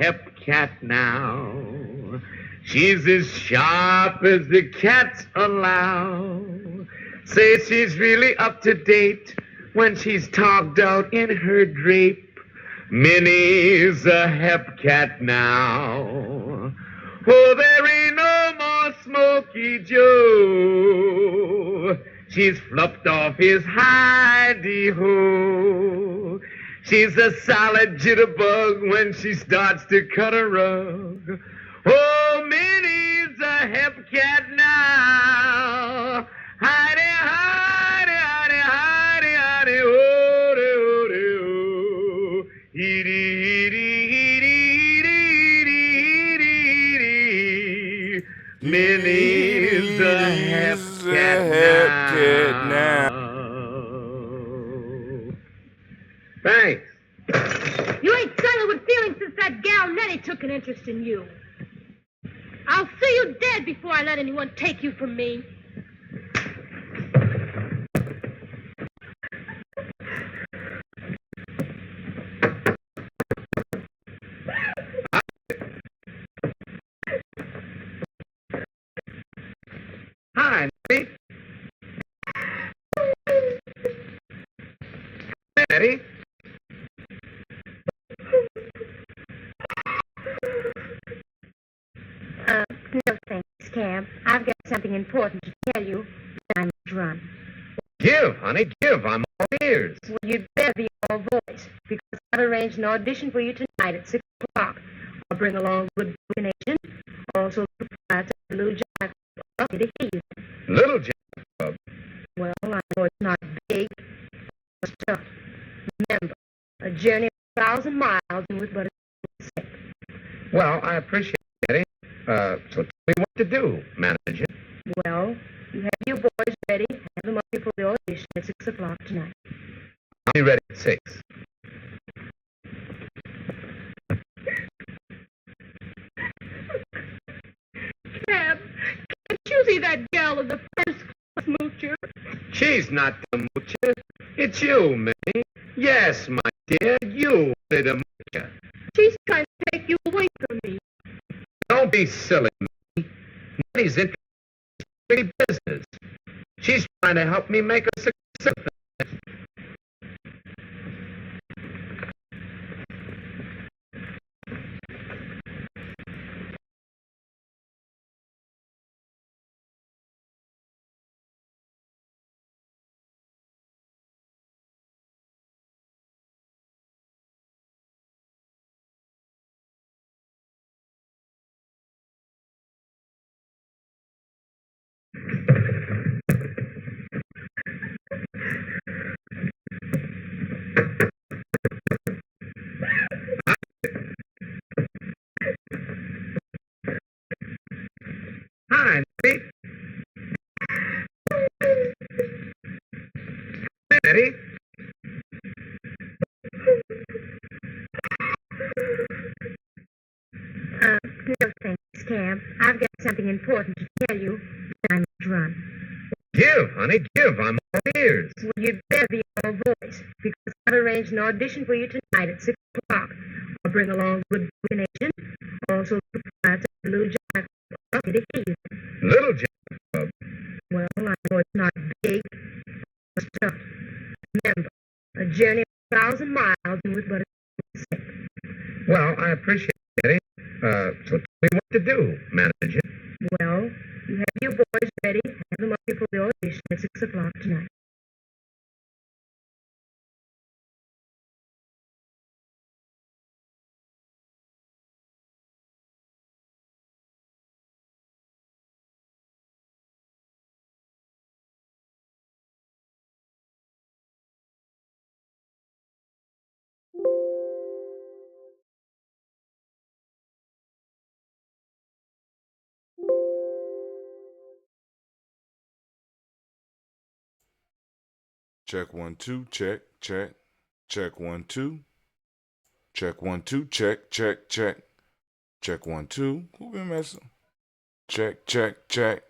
hep cat now. She's as sharp as the cats allow. Say she's really up to date when she's togged out in her drape. Minnie's a hep cat now. Oh, there ain't no more Smoky Joe. She's fluffed off his hidey-ho. She's a solid jitterbug when she starts to cut a rug. Oh, Minnie's a hep cat now. Hidey, hidey, hidey, hidey, hidey, oh, oh, oh, hidey, Minnie's a hep cat now. Thanks. You ain't silent with feelings since that gal Nettie took an interest in you. I'll see you dead before I let anyone take you from me. Hi, Nettie. Nettie? No thanks, Cam. I've got something important to tell you. I must run. Give, honey, give. I'm all ears. Well, you'd better be all voice, because I've arranged an audition for you tonight at 6 o'clock. I'll bring along a good booking agent, also the proprietor of the Little Jive Club to hear you. Little Jive Club? Well, I know it's not big, but still. Remember, a journey of 1,000 miles and with but a step. Well, I appreciate it, Nettie. So tell me what to do, manager. Well, you have your boys ready. Have them up here for the audition at 6 o'clock tonight. I'll be ready at 6. Cab, can't you see that gal in the first class moocher? She's not the moocher. It's you, Minnie. Yes, my dear, you are the moocher. She's trying to take you away from me. Don't be silly, Minnie. Nettie's interested in business. She's trying to help me make a success of it. Hi, Nettie. Nettie? No thanks, Cab. I've got something important to tell you. I must run. Give, honey, give. I'm all ears. Well, you'd better be all voice, because I've arranged an audition for you tonight at 6 o'clock. I'll bring along a good booking agent, also the proprietor of the Little Jive Club to hear you. Little Jive Club? Well, I know it's not big, but still. Remember, a journey of 1,000 miles and with but a step. Well, I appreciate it, Nettie. So tell me what to do, manager. Well, you have your boys ready. Have them up here for the audition at 6 o'clock tonight. Check 1 2, check, check. Check 1 2. Check 1 2, check, check, check. Check 1 2. Who been messing? Check, check, check.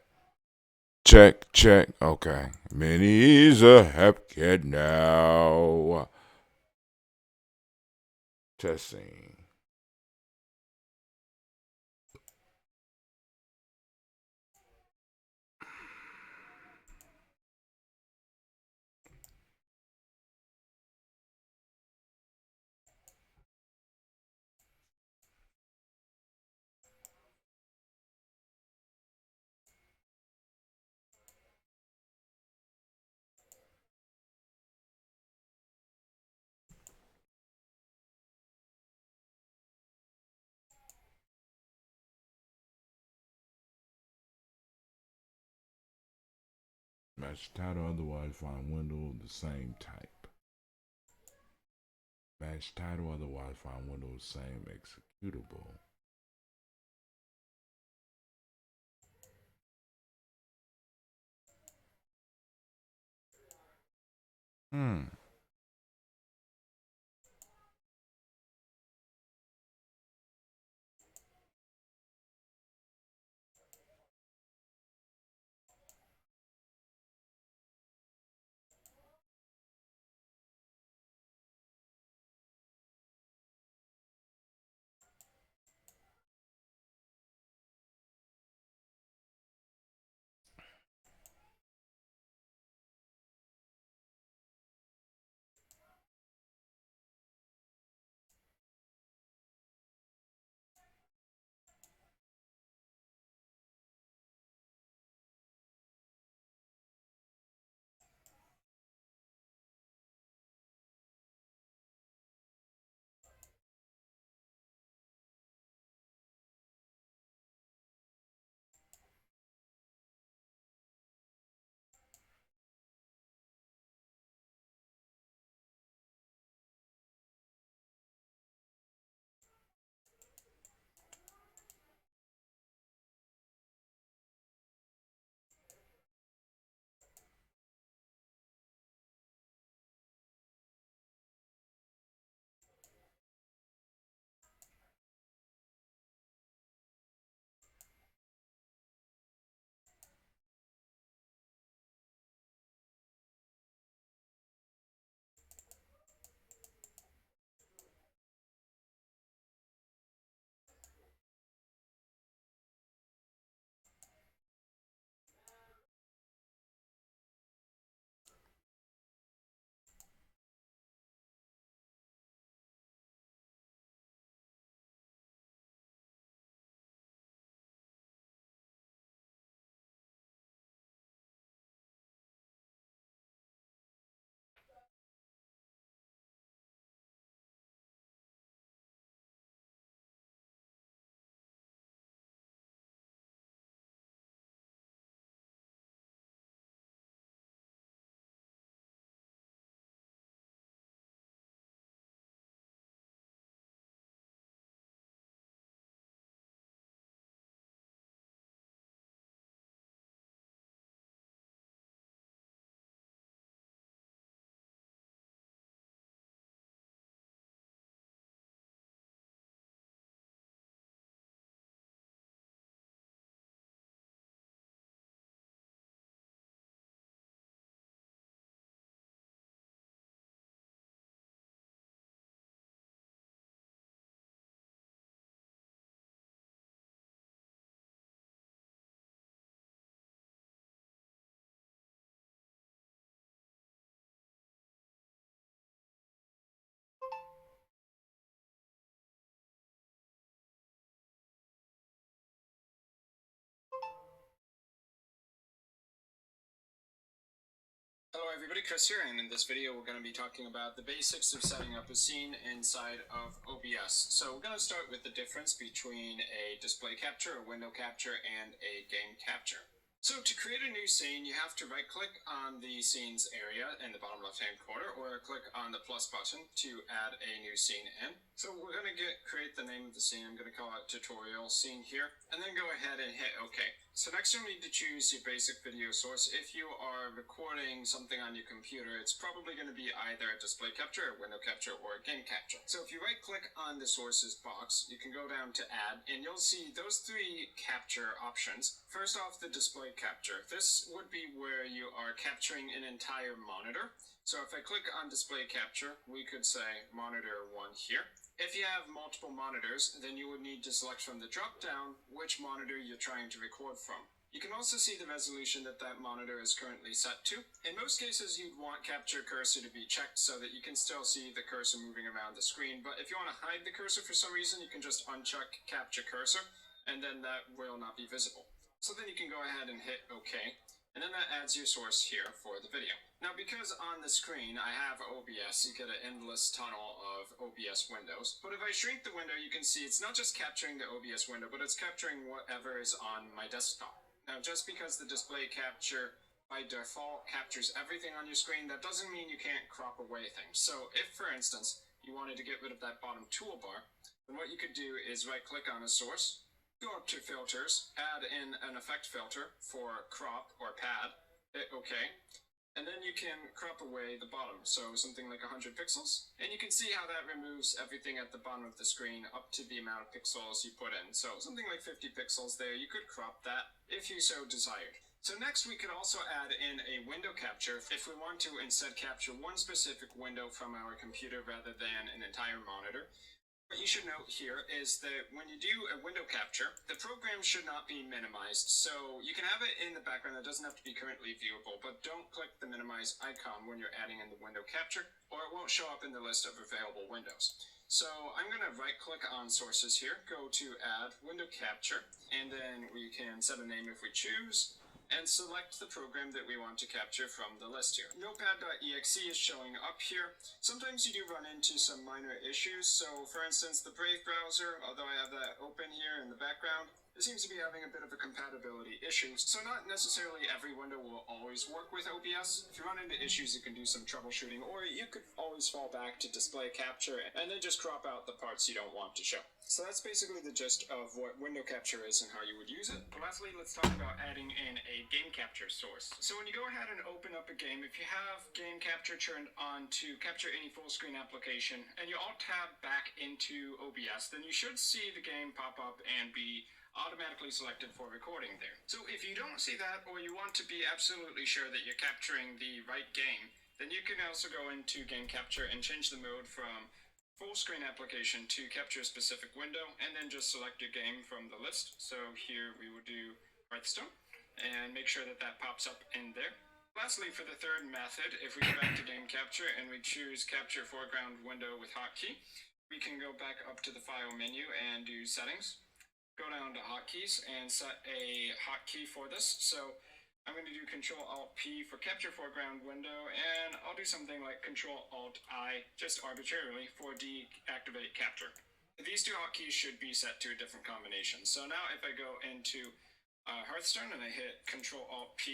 Check, check. Okay. Minnie's a hep cat now. Testing. Match title otherwise find window of the same type. Match title otherwise find window of the same executable. Hello everybody, Chris here, and in this video we're going to be talking about the basics of setting up a scene inside of OBS. So we're going to start with the difference between a display capture, a window capture, and a game capture. So to create a new scene, you have to right click on the scenes area in the bottom left hand corner, or click on the plus button to add a new scene in. So we're going to create the name of the scene. I'm going to call it tutorial scene here, and then go ahead and hit OK. So next you'll need to choose your basic video source. If you are recording something on your computer, it's probably going to be either a display capture, a window capture, or a game capture. So if you right click on the sources box, you can go down to add, and you'll see those three capture options. First off, the display capture. This would be where you are capturing an entire monitor. So if I click on display capture, we could say monitor 1 here. If you have multiple monitors, then you would need to select from the drop down which monitor you're trying to record from. You can also see the resolution that that monitor is currently set to. In most cases, you'd want capture cursor to be checked so that you can still see the cursor moving around the screen. But if you want to hide the cursor for some reason, you can just uncheck capture cursor, and then that will not be visible. So then you can go ahead and hit OK. And then that adds your source here for the video. Now, because on the screen I have OBS, you get an endless tunnel of OBS windows. But if I shrink the window, you can see it's not just capturing the OBS window, but it's capturing whatever is on my desktop. Now, just because the display capture by default captures everything on your screen. That doesn't mean you can't crop away things. So if, for instance, you wanted to get rid of that bottom toolbar, then what you could do is right-click on a source, go up to filters, add in an effect filter for crop or pad, hit OK, and then you can crop away the bottom, so something like 100 pixels, and you can see how that removes everything at the bottom of the screen up to the amount of pixels you put in. So something like 50 pixels there, you could crop that if you so desired. So next we could also add in a window capture if we want to instead capture one specific window from our computer rather than an entire monitor. What you should note here is that when you do a window capture, the program should not be minimized. So you can have it in the background. That doesn't have to be currently viewable, but don't click the minimize icon when you're adding in the window capture, or it won't show up in the list of available windows. So I'm going to right click on sources here, go to add window capture, and then we can set a name if we choose, and select the program that we want to capture from the list here. Notepad.exe is showing up here. Sometimes you do run into some minor issues. So for instance, the Brave browser, although I have that open here in the background, it seems to be having a bit of a compatibility issue. So not necessarily every window will always work with OBS. If you run into issues, you can do some troubleshooting, or you could always fall back to display capture and then just crop out the parts you don't want to show. So that's basically the gist of what window capture is and how you would use it. But lastly, let's talk about adding in a game capture source. So when you go ahead and open up a game, if you have game capture turned on to capture any full screen application and you alt tab back into OBS, then you should see the game pop up and be automatically selected for recording there. So if you don't see that, or you want to be absolutely sure that you're capturing the right game, then you can also go into game capture and change the mode from full screen application to capture a specific window, and then just select your game from the list. So here we will do Hearthstone, and make sure that that pops up in there. Lastly, for the third method, if we go back to game capture and we choose capture foreground window with hotkey, we can go back up to the file menu and do settings. Go down to hotkeys and set a hotkey for this. So I'm going to do Control-Alt-P for capture foreground window, and I'll do something like Control-Alt-I just arbitrarily for deactivate capture. These two hotkeys should be set to a different combination. So now if I go into Hearthstone and I hit Control-Alt-P,